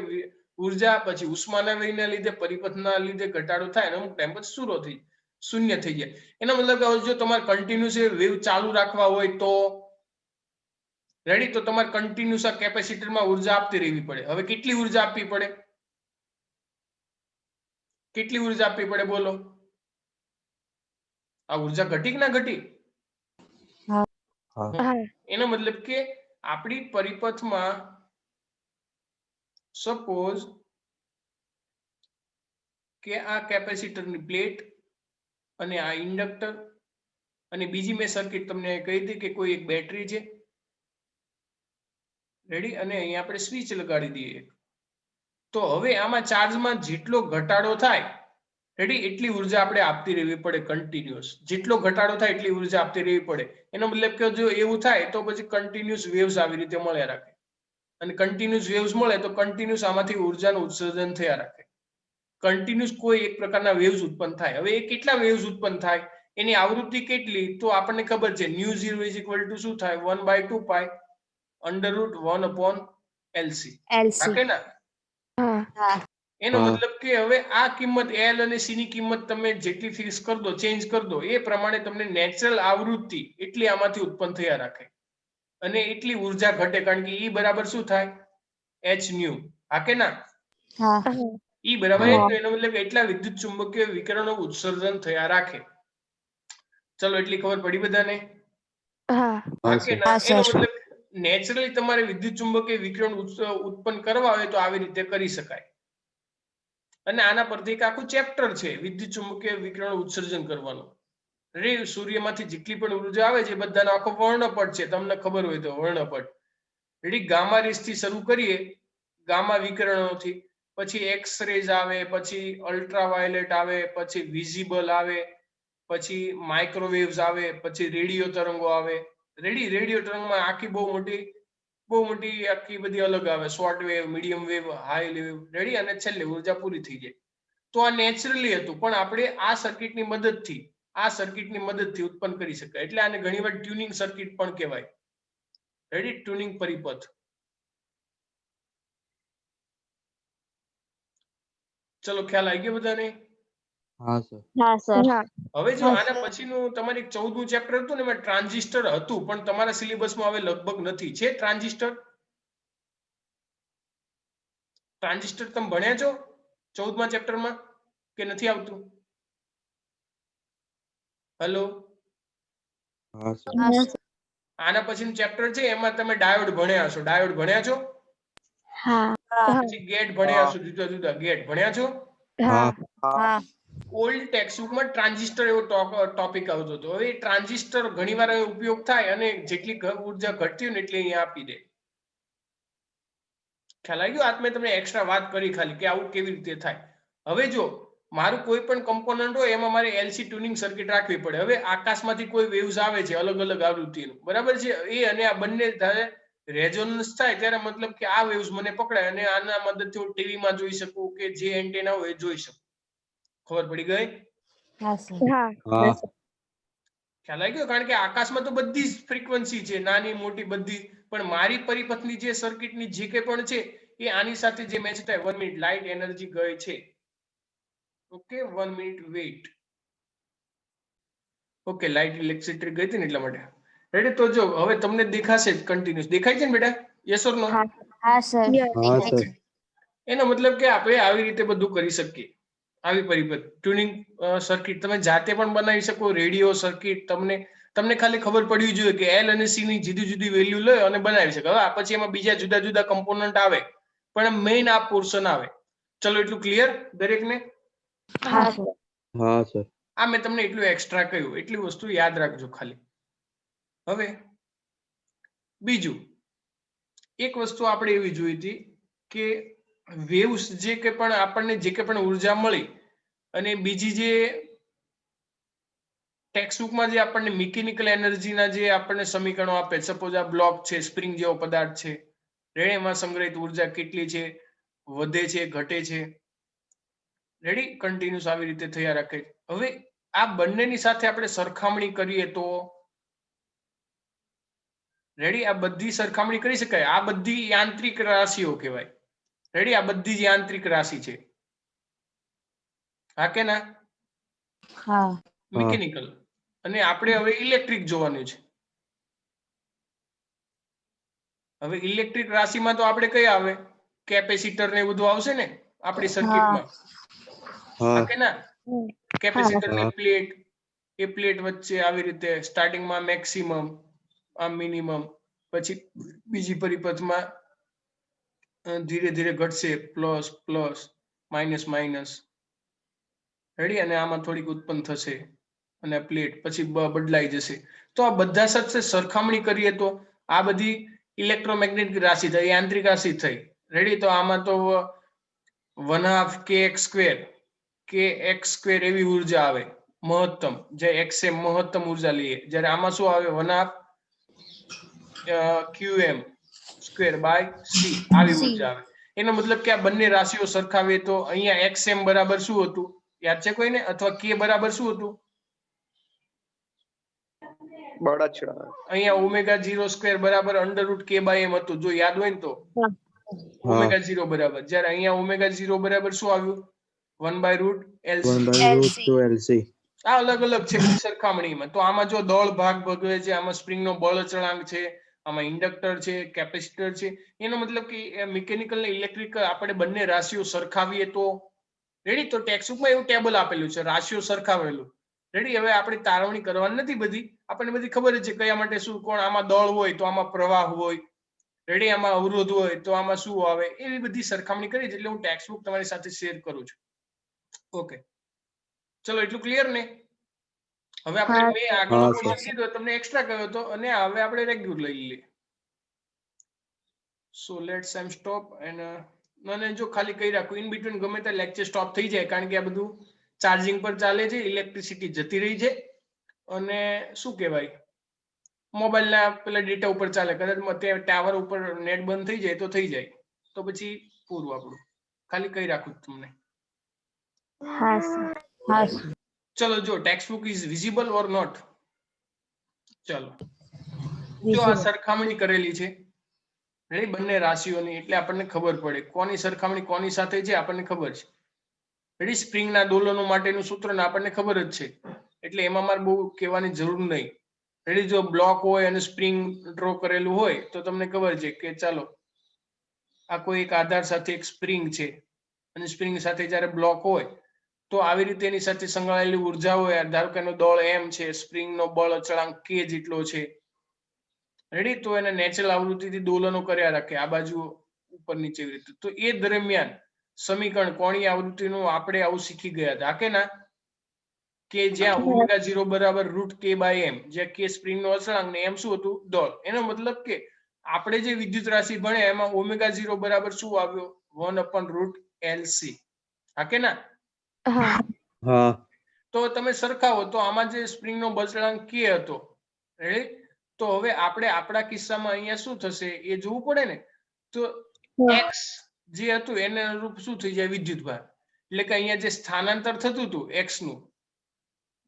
ઉર્જા, પછી ઉષ્માના વ્યયના લીધે, પરિપથના લીધે ઘટાડો થાય અને અમુક ટાઈમ પછી શૂન્ય થઈ જાય. એનો મતલબ કે જો તમારે કન્ટિન્યુઅસ વેવ ચાલુ રાખવા હોય તો રેડી? તો તમારે કન્ટિન્યુઅસ આ કેપેસિટરમાં ઉર્જા આપતી રહેવી પડે. હવે કેટલી ઉર્જા આપવી પડે? કેટલી ઉર્જા આપવી પડે બોલો? આ ઉર્જા ઘટી કે ના ઘટી? હા. એનો મતલબ કે આપણી પરિપથમાં સપોઝ કે આ કેપેસિટરની પ્લેટ અને આ ઇન્ડક્ટર અને બીજી મેં સર્કિટ તમને કહી હતી કે કોઈ એક બેટરી છે. રેડી? અને અહીંયા આપણે સ્વિચ લગાડી દઈએ. તો હવે આમાં ચાર્જમાં જેટલો ઘટાડો થાય, રેડી, એટલી ઉર્જા આપણે આપતી રહેવી પડે કન્ટિન્યુઅસ. જેટલો ઘટાડો થાય એટલી ઉર્જા આપતી રહેવી પડે. એનો મતલબ કે જો એવું થાય તો પછી કન્ટિન્યુઅસ વેવ્સ આવી રીતે મળ્યા રાખે. અને કન્ટિન્યુઅસ વેવ્સ મળે તો કન્ટિન્યુઅસ આમાંથી ઉર્જાનું ઉત્સર્જન થયા રાખે. કન્ટિન્યુઅસ કોઈ એક પ્રકારના વેવ્સ ઉત્પન્ન થાય. હવે એ કેટલા વેવ્સ ઉત્પન્ન થાય, એની આવૃત્તિ કેટલી, તો આપણને ખબર છે μ0 શું થાય? 1/2 પાઈ √1/LC. એલસી. રાખે ને? હા. એનો મતલબ કે હવે આ કિંમત એલ અને સી ની કિંમત તમે જેટલી ફિક્સ કરી દો, ચેન્જ કરી દો, એ પ્રમાણે તમને નેચરલ આવૃત્તિ એટલી આમાંથી ઉત્પન્ન થયા રાખે અને એટલી ઉર્જા ઘટે, કારણ કે ઈ બરાબર શું થાય? h new. હા કે ના? હા. ઈ બરાબર એનો મતલબ એટલા વિદ્યુત ચુંબકીય વિકિરણો ઉત્સર્જન થયા રાખે. ચલો એટલી ખબર પડી બધાને? હા કે ના? એનો મતલબ નેચરલી તમારે વિદ્યુત ચુંબકીય વિકિરણ ઉત્પન્ન કરવા હોય તો આવી રીતે કરી શકાય. અને આના પરથી એક આખું ચેપ્ટર છે વિદ્યુત ચુંબકીય વિકિરણ ઉત્સર્જન કરવાનું. સૂર્યમાંથી જેટલી પણ ઉર્જા આવે છે બધાનો આખો વર્ણપટ છે, તમને ખબર હોય તો વર્ણપટ. રેડી? ગામા રેઝ થી શરૂ કરીએ, ગામા વિકિરણોથી, પછી એક્સ રેઝ આવે, પછી અલ્ટ્રાવાયોલેટ આવે, પછી વિઝિબલ આવે, પછી માઇક્રોવેવ્સ આવે, પછી રેડિયો તરંગો આવે. રેડિયો તરંગમાં આખી બહુ મોટી આખી બધી અલગ આવે, short wave, medium wave, high wave. Ready? અને છેલ્લે ઉર્જા પૂરી થઈ જાય. તો આ નેચરલી હતું, પણ આપણે આ સર્કિટની મદદથી ઉત્પન્ન કરી શકાય. એટલે આને ઘણીવાર ટ્યુનિંગ સર્કિટ પણ કહેવાય. રેડી? ટ્યુનિંગ પરિપથ. ચલો ખ્યાલ આવી ગયો બધાને? હા સર. હા સર. હવે જો આના પછીનું તમારે 14મું ચેપ્ટર હતું ને, એમાં ટ્રાન્ઝિસ્ટર હતું, પણ તમારા સિલેબસમાં હવે લગભગ નથી. છે ટ્રાન્ઝિસ્ટર? ટ્રાન્ઝિસ્ટર તમે ભણ્યા છો 14મા ચેપ્ટરમાં કે નથી આવતું? હેલો? હા સર. આના પછીનું ચેપ્ટર છે એમાં તમે ડાયોડ ભણ્યા છો. ડાયોડ ભણ્યા છો? હા પછી ગેટ ભણ્યા છો, જુદા જુદા ગેટ ભણ્યા છો. હા હા ઓલ્ડ ટેક્સ્ટબુકમાં ટ્રાન્ઝિસ્ટર એવો ટોપિક આવતો હતો. હવે ટ્રાન્ઝિસ્ટર ઘણીવાર ઉપયોગ થાય અને જેટલી ઉર્જા ઘટતી હોય ને એટલી અહીંયા આપી દે. ખ્યાલ આવી ગયો? આજ મેં તમને એક્સ્ટ્રા વાત કરી ખાલી કે આવું કેવી રીતે થાય. હવે જો મારું કોઈ પણ કમ્પોનન્ટ હોય એમાં મારે એલસી ટ્યુનિંગ સર્કિટ રાખવી પડે. હવે આકાશમાંથી કોઈ વેવ્સ આવે છે અલગ અલગ આવૃત્તિનું, બરાબર છે, એ અને આ બંને રેઝોનન્સ થાય ત્યારે મતલબ કે આ વેવ્સ મને પકડાય અને આના મદદથી હું ટીવીમાં જોઈ શકું કે જે એન્ટેના હોય એ જોઈ શકું. ખબર પડી ગઈ? હા સર હા ખ્યાલ આવી ગયો? કારણ કે આકાશમાં તો બધી જ ફ્રીક્વન્સી છે, નાની મોટી બધી, પણ મારી પરિપથની જે સર્કિટની જે કંઈ પણ છે એ આની સાથે જે મેચ થાય. 1 મિનિટ, લાઇટ એનર્જી ગઈ છે. Okay, 1 minute wait. Okay, light electricity ગઈ હતી ને એટલા માટે. રેડી? તો જો હવે તમને દેખાશે કન્ટિન્યુઅસ દેખાય છે ને બેટા? યસ ઓર નો? હા સર દેખાય છે. એનો મતલબ કે આપણે આવી રીતે બધું કરી શકીએ. આવી પરિપથ ટ્યુનિંગ સર્કિટ તમે જાતે પણ બનાવી શકો. રેડિયો સર્કિટ તમને ખાલી ખબર પડવી જોઈએ કે એલ અને સી ની જુદી જુદી વેલ્યુ લે અને બનાવી શકે. હવે પછી એમાં બીજા જુદા જુદા કમ્પોનન્ટ આવે, પણ મેઇન આ પોર્શન આવે. ચલો, એટલું ક્લિયર દરેકને? હા સર હા સર. આ મેં તમને એટલું એક્સ્ટ્રા કહ્યું, એટલી વસ્તુ યાદ રાખજો ખાલી. હવે બીજું એક વસ્તુ આપણે એવી જોઈ હતી કે વેવ્સ જે કે પણ આપણને જે કે પણ ઉર્જા મળી અને બીજી જે ટેક્સ્ટબુકમાં જે આપણને મિકેનિકલ એનર્જીના જે આપણને સમીકરણો આપે, સપોઝ આ બ્લોક છે, સ્પ્રિંગ જેવો પદાર્થ છે, રેડીમાં સંગ્રહિત ઉર્જા કેટલી છે, વધે છે, ઘટે છે. રેડી? કન્ટિન્યુઅસ આવી રીતે થયા રાખે. હવે આ બંનેની સાથે આપણે સરખામણી કરીએ તો રેડી? આ બધી સરખામણી કરી શકાય. આ બધી યાંત્રિક રાશિઓ કહેવાય. રેડી? આ બધી જ યાંત્રિક રાશિ છે. હા કે ના? હા મિકેનિકલ. અને આપણે હવે ઇલેક્ટ્રિક જોવાનું છે. હવે ઇલેક્ટ્રિક રાશિમાં તો આપણે કઈ આવે? કેપેસિટર ને બધું આવશે ને આપણી સર્કિટમાં. હા કે ના? કેપેસિટર ને પ્લેટ, એ પ્લેટ વચ્ચે આવી રીતે સ્ટાર્ટિંગમાં મેક્સિમમ, આ મિનિમમ, પછી બીજી પરિપથમાં ધીરે ધીરે ઘટશે, plus plus, minus minus. Ready? અને આમાં થોડીક ઉત્પન્ન થશે અને પ્લેટ પછી બદલાઈ જશે. તો આ બધા સાથે સરખામણી કરીએ તો આ બધી ઇલેક્ટ્રોમેગ્નેટિક રાશિ થઈ, યાંત્રિક રાશિ થઈ. રેડી? તો આમાં તો 1/2 kx², kx² એવી ઉર્જા આવે મહત્તમ, જે xm મહત્તમ ઉર્જા લઈએ. જ્યારે આમાં શું આવે? 1/2 qm²/c આવી ઉર્જા આવે. એનો મતલબ કે આ બંને રાશિઓ સરખાવીએ તો અહીંયા xm બરાબર શું હતું? યાદ છે કોઈને? અથવા k બરાબર શું હતું? બળતરા. અહીંયા ω02 બરાબર √k/m હતું. જો યાદ હોય ને તો ω0 બરાબર. જ્યારે અહીંયા ω0 બરાબર શું આવ્યું? 1/√LC. LC આ અલગ અલગ છે બધી સરખામણીમાં. તો આમાં જો દળ ભાગ ભજવે છે, આમાં સ્પ્રિંગનો બળ અચળાંક છે, આમાં ઇન્ડક્ટર છે, કેપેસિટર છે. એનો મતલબ કે મિકેનિકલ ને ઇલેક્ટ્રિક આપણે બંને રાશિઓ સરખાવીએ તો રેડી? તો ટેક્સ્ટબુકમાં એવું ટેબલ આપેલું છે, રાશિઓ સરખાવેલું. રેડી? હવે આપણે તારવણી કરવાની નથી બધી, આપણને બધી ખબર જ છે કયા માટે શું કોણ. આમાં દળ હોય તો આમાં પ્રવાહ હોય. રેડી? આમાં અવરોધ હોય તો આમાં શું આવે, એવી બધી સરખામણી કરી. એટલે હું ટેક્સ્ટબુક તમારી સાથે શેર કરું છું. ઓકે, ચલો, એટલું ક્લિયર ને? હવે આપણે મેં આગળનો ક્વેશ્ચન કીધો તમને એક્સ્ટ્રા કહ્યો હતો અને હવે આપણે રેગ્યુલર લઈ લઈએ. So let's I stop and મને જો ખાલી કહી રાખું, ઇન બિટવીન ગમે ત્યાં લેક્ચર સ્ટોપ થઈ જાય, કારણ કે આ બધું ચાર્જિંગ પર ચાલે છે, ઇલેક્ટ્રિસિટી જતી રહી છે અને શું કહેવાય, મોબાઈલના પેલા ડેટા ઉપર ચાલે. કદાચ ત્યાં ટાવર ઉપર નેટ બંધ થઈ જાય તો થઈ જાય, તો પછી પૂરું આપણું. ખાલી કહી રાખું તમને. હા સર હા સર ચલો, જો textbook is visible or not? ચલો, જો આ સરખામણી કરેલી છે બંને રાશિઓની, એટલે આપણને ખબર પડે કોની સરખામણી કોની સાથે છે. આપણને ખબર છે. રેડી? સ્પ્રિંગના દોલનો માટેનું સૂત્ર આપણને ખબર જ છે, એટલે એમાં મારે બહુ કહેવાની જરૂર નહીં. રેડી? જો બ્લોક હોય અને સ્પ્રિંગ ડ્રો કરેલું હોય તો તમને ખબર છે કે ચાલો આ કોઈ એક આધાર સાથે એક સ્પ્રિંગ છે અને સ્પ્રિંગ સાથે જ્યારે બ્લોક હોય તો આવી રીતે એની સાથે સંકળાયેલી ઉર્જા હોય. ધારો કે એનો દળ m છે, સ્પ્રિંગનો બળ અચળાંક k જેટલો છે. રેડી? તો એને નેચરલ આવૃત્તિથી દોલનો કર્યા રાખે. આ બાજુ ઉપર નીચે એવી રીતે. તો એ દરમિયાન સમીકરણ કોણીય આવૃત્તિનું આપણે આવું શીખી ગયા હતા કે ના, કે જ્યાં ઓમેગા 0 બરાબર √k/m, જ્યાં કે સ્પ્રિંગનો અચળાંક ને m શું હતું, દળ. એનો મતલબ કે આપણે જે વિદ્યુત રાશિ ભણ્યા એમાં ઓમેગા 0 બરાબર શું આવ્યો, 1/√LC. હા કે ના? હા હા તો તમે સરખાવો તો આમાં જે સ્પ્રિંગનો બળાંક k હતો, રેડી? તો હવે આપણે આપણા કિસ્સામાં અહીંયા શું થશે એ જોવું પડે ને. તો x જે હતું એને અનુરૂપ શું થઈ જાય, વિદ્યુતભાર. એટલે કે અહીંયા જે સ્થાનાંતર થતું હતું x નું,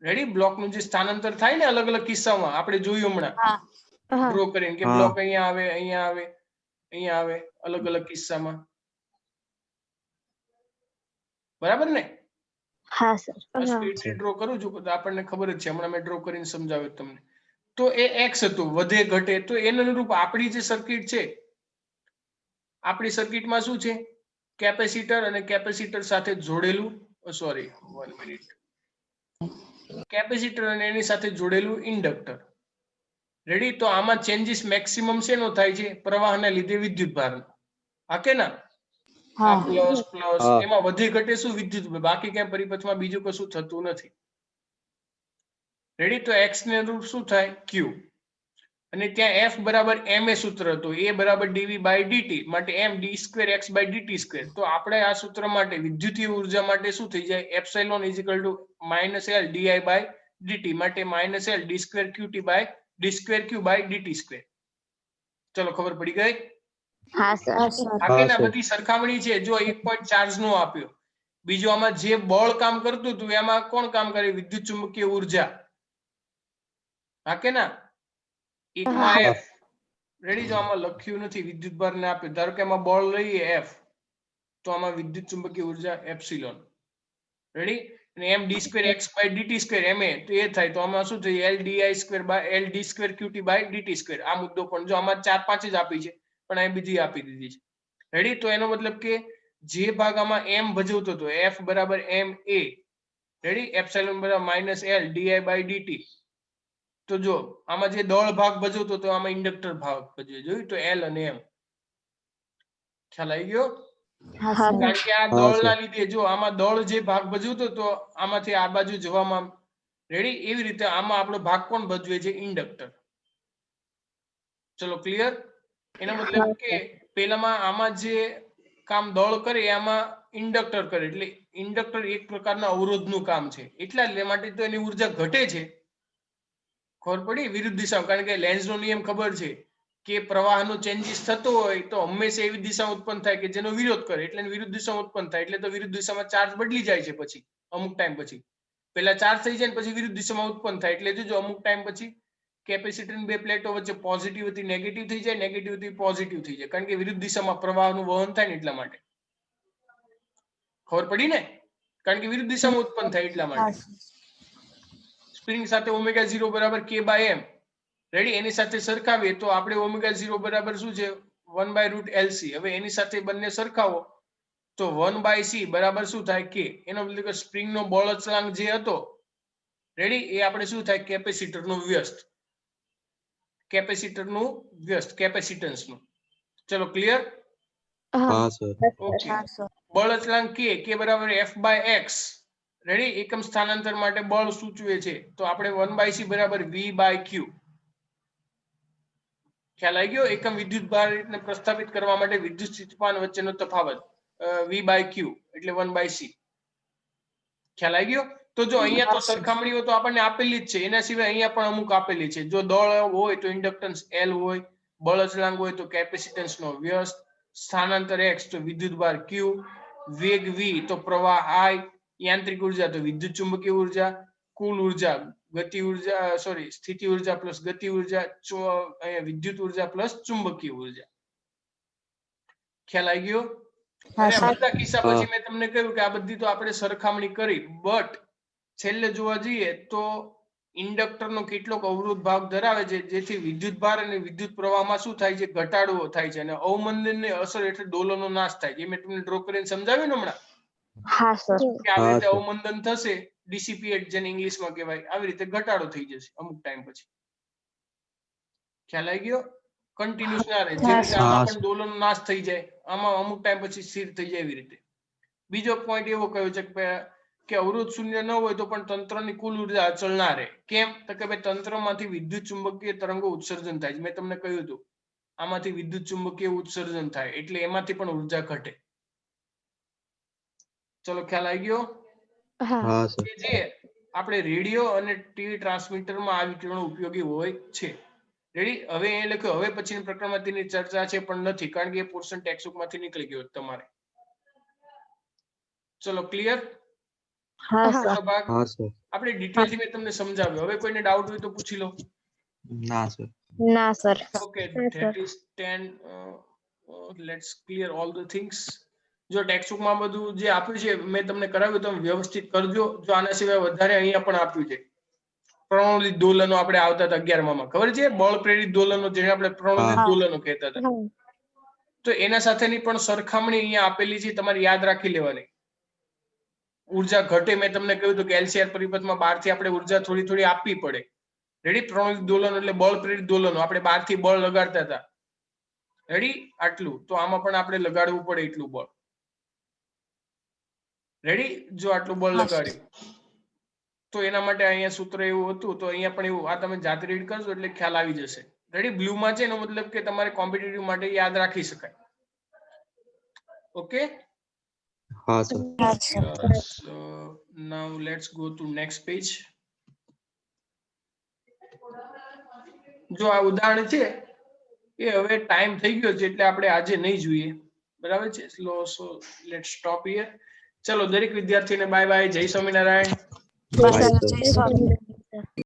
રેડી, બ્લોકનું જે સ્થાનાંતર થાય ને અલગ અલગ કિસ્સામાં આપણે જોયું હમણાં હા ડ્રો કરીને કે હા. બ્લોક અહીંયા આવે, અહીંયા આવે, અહીંયા આવે, અલગ અલગ કિસ્સામાં. બરાબર ને? હા સર. સ્પીડથી ડ્રો કરું છું તો આપણને ખબર જ છે, હમણાં મેં ડ્રો કરીને સમજાવ્યું તમને. તો એ x હતું, વધે ઘટે. તો એને અનુરૂપ આપણી જે સર્કિટ છે, આપણી સર્કિટમાં શું છે, કેપેસિટર અને કેપેસિટર સાથે જોડેલું, સોરી 1 મિનિટ, કેપેસિટર અને એની સાથે જોડેલું ઇન્ડક્ટર. રેડી? તો આમાં ચેન્જીસ મેક્સિમમ શેનો થાય છે, પ્રવાહને લીધે વિદ્યુતભાર. હા કે ના? આ હા પ્લસ પ્લસ હા. એમાં વધે ઘટે શું, વિદ્યુત. બાકી ક્યાં પરિપથમાં બીજું કશું થતું નથી. રેડી? તો x ને અનુરૂપ શું થાય, q. અને ત્યાં f બરાબર ma સૂત્ર હતું, a બરાબર dv/dt, માટે m d2x/dt². તો આપણે આ સૂત્ર માટે વિદ્યુતીય ઉર્જા માટે શું થઈ જાય, એપ્સિલોન -L di/dt, માટે -L d2q/dt². ચલો, ખબર પડી ગઈ? હા સર. હા સર આ કે ના બધી સરખામણી છે. જો 1 પોઈન્ટ ચાર્જ નો આપ્યો, બીજું આમાં જે બળ કામ કરતું હતું એમાં કોણ કામ કરે, વિદ્યુત ચુંબકીય ઉર્જા. હા કે ના? એકમાં હા. f, ready? જો આમાં લખ્યું નથી વિદ્યુતભાર ને આપ્યું, ધારો કે આમાં બળ લઈએ f, તો આમાં વિદ્યુત ચુંબકીય ઉર્જા એપ્સિલોન. રેડી? અને m d2x/dt², ma, તો એ થાય. તો આમાં શું થઈ, L d2qt/dt². આ મુદ્દો પણ જો આમાં 4-5 જ આપી છે, પણ અહીં બીજી આપી દીધી છે. રેડી? તો એનો મતલબ કે જે ભાગ આમાં m ભજવતો હતો, f બરાબર ma, રેડી, એપ્સિલોન બરાબર -L di/dt. તો જો આમાં જે દળ ભાગ ભજવતો હતો આમાં ઇન્ડક્ટર ભાગ ભજવે, જોયું? તો L અને m. ખ્યાલ આવી ગયો? હા હા સર કારણ કે આ દળના લીધે જો આમાં દળ જે ભાગ ભજવતો હતો આમાંથી આ બાજુ જવામાં, રેડી, એવી રીતે આમાં આપણો ભાગ કોણ ભજવે છે, ઇન્ડક્ટર. ચલો, ક્લિયર? એનો મતલબ કે પેલામાં આમાં જે કામ દળ કરે આમાં ઇન્ડક્ટર કરે, એટલે ઇન્ડક્ટર એક પ્રકારના અવરોધનું કામ છે. એટલા જ માટે તો એની ઉર્જા ઘટે છે. ખબર પડી? વિરુદ્ધ દિશામાં. કારણ કે લેન્ઝનો નિયમ ખબર છે કે પ્રવાહનો ચેન્જીસ થતો હોય તો હંમેશા એવી દિશામાં ઉત્પન્ન થાય કે જેનો વિરોધ કરે, એટલે વિરુદ્ધ દિશામાં ઉત્પન્ન થાય. એટલે તો વિરુદ્ધ દિશામાં ચાર્જ બદલી જાય છે પછી અમુક ટાઈમ પછી. પહેલા ચાર્જ થઈ જાય ને પછી વિરુદ્ધ દિશામાં ઉત્પન્ન થાય. એટલે જો અમુક ટાઈમ પછી કેપેસિટરની બે પ્લેટો વચ્ચે પોઝિટિવ હતી નેગેટિવ થઈ જાય, નેગેટિવ થી પોઝિટિવ થઈ જાય, કારણ કે વિરુદ્ધ દિશામાં પ્રવાહનું વહન થાય ને એટલા માટે. ખબર પડી ને? કારણ કે વિરુદ્ધ દિશામાં ઉત્પન્ન થાય એટલા હા માટે. સ્પ્રિંગ સાથે ઓમેગા 0 બરાબર k/m, રેડી? એની સાથે સરખાવીએ તો આપણે ઓમેગા 0 બરાબર શું છે, 1/√LC. હવે એની સાથે બંને સરખાવો તો 1/c બરાબર શું થાય, k. એનો મતલબ કે સ્પ્રિંગનો બળ અચળાંક જે હતો, રેડી, એ આપણે શું થાય, કેપેસિટરનું વ્યસ્ત, કેપેસિટરનું વ્યસ્ત, કેપેસિટન્સનું. ચલો, ક્લિયર? હા સર ઓકે. હા સર બળ અચળાંક k બરાબર f/x, રેડી? એકમ સ્થાનાંતર માટે બળ સૂચવે છે તો આપણે 1/c બરાબર v/q. ખ્યાલ આવી ગયો? એકમ વિદ્યુતભારને પ્રસ્થાપિત કરવા માટે વિદ્યુત સ્થિતિમાન વચ્ચેનો તફાવત, v/q એટલે 1/c. ખ્યાલ આવી ગયો? તો જો અહીંયા તો સરખામણીઓ તો આપણને આપેલી જ છે, એના સિવાય અહીંયા પણ અમુક આપેલી છે. જો દળ હોય તો ઇન્ડક્ટન્સ L હોય, બળ અચળાંક હોય તો કેપેસિટન્સનો વ્યસ્ત, સ્થાનાંતર x તો વિદ્યુતભાર q, વેગ v તો પ્રવાહ I, યાંત્રિક ઉર્જા તો વિદ્યુત ચુંબકીય ઉર્જા, કુલ ઉર્જા ગતિ ઉર્જા, સોરી, સ્થિતિ ઉર્જા પ્લસ ગતિ ઉર્જા, અહીંયા વિદ્યુત ઉર્જા પ્લસ ચુંબકીય ઉર્જા. ખ્યાલ આવી ગયો? હા અને આ સર બધા કિસ્સા પછી મેં તમને કહ્યું કે આ બધી તો આપણે સરખામણી કરી, બટ છેલ્લે જોવા જઈએ તો ઇન્ડક્ટરનો કેટલોક અવરોધ ભાગ ધરાવે છે, જેથી વિદ્યુતભાર અને વિદ્યુત પ્રવાહમાં શું થાય છે, ઘટાડો થાય છે, અને અવમંદનની અસર હેઠળ દોલનનો નાશ થાય છે. એ મેં તમને ડ્રો કરીને સમજાવ્યું ને હમણાં હા સર. કે આવી રીતે સર. અવમંદન થશે, ડિસિપિએટ જેને ઇંગ્લિશમાં કહેવાય, આવી રીતે ઘટાડો થઈ જશે અમુક ટાઈમ પછી. ખ્યાલ આવી ગયો? કન્ટિન્યુઅસ ના રહે, જેવી રીતે આમાં પણ દોલનનો નાશ થઈ જાય, આમાં અમુક ટાઈમ પછી સ્થિર થઈ જાય એવી રીતે. બીજો પોઈન્ટ એવો કયો છે કે અવરોધ શૂન્ય ન હોય તો પણ તંત્રની કુલ ઉર્જા અચળ ના રહે. કેમ? તો કે ભાઈ તંત્રમાંથી વિદ્યુત ચુંબકીય તરંગો ઉત્સર્જન થાય છે. મેં તમને કહ્યું હતું આમાંથી વિદ્યુત ચુંબકીય ઉત્સર્જન થાય એટલે એમાંથી પણ ઉર્જા ઘટે. ચલો ખ્યાલ આવી ગયો? હા હા સર. કે જે આપણે રેડિયો અને ટીવી ટ્રાન્સમીટરમાં આ વિકિરણો ઉપયોગી હોય છે. રેડી? હવે એ લખ્યું હવે પછીની પ્રકરણમાં તેની ચર્ચા છે પણ નથી કારણ કે એ પોર્શન ટેક્સ્ટબુકમાંથી નીકળી ગયો તમારે. ચલો ક્લિયર? હા હા સર. ભાગ હા સર. આપણે ડિટેલથી મેં તમને સમજાવ્યું. હવે કોઈને ડાઉટ હોય તો પૂછી લો. ના સર. ના sir. Okay, Yes, that sir. is 10. Let's clear all the things. જો ટેક્સ્ટબુકમાં બધું જે આપ્યું છે મેં તમને કરાવ્યું તમે વ્યવસ્થિત કરજો. જો આના સિવાય વધારે અહીંયા પણ આપ્યું છે. પ્રણોદિત દોલનો આપણે આવતા હતા 11માં. ખબર છે? બળ પ્રેરિત દોલનો જેને આપણે પ્રણોદિત હા. દોલનો કહેતા હતા. હા તો એના સાથેની પણ સરખામણી અહીંયા આપેલી છે. તમારે યાદ રાખી લેવાની. ઉર્જા ઘટે મેં તમને કહ્યું હતું કે એલસીઆર પરિપથમાં બહારથી આપણે ઉર્જા થોડી થોડી આપવી પડે. રેડી? પ્રણોદિત દોલનો એટલે બળ પ્રેરિત દોલનો આપણે બહારથી બળ લગાડતા હતા. રેડી? આટલું તો આમાં પણ આપણે લગાડવું પડે એટલું બળ. રેડી? જો આટલું બળ લગાડ્યું તો એના માટે અહીંયા સૂત્ર એવું હતું તો અહીંયા પણ એવું આ તમે જાતે રીડ કરશો એટલે ખ્યાલ આવી જશે. રેડી? બ્લુમાં છે એનો મતલબ કે તમારે કોમ્પિટિટિવ માટે યાદ રાખી શકાય. ઓકે? હા sir. Now let's go to next page. જો આ ઉદાહરણ છે એ હવે ટાઈમ થઈ ગયો છે એટલે આપણે આજે નહીં જોઈએ. બરાબર છે? So let's stop here. ચલો દરેક વિદ્યાર્થીને બાય બાય. જય સ્વામિનારાયણ. Bye sir. જય સ્વામિનારાયણ.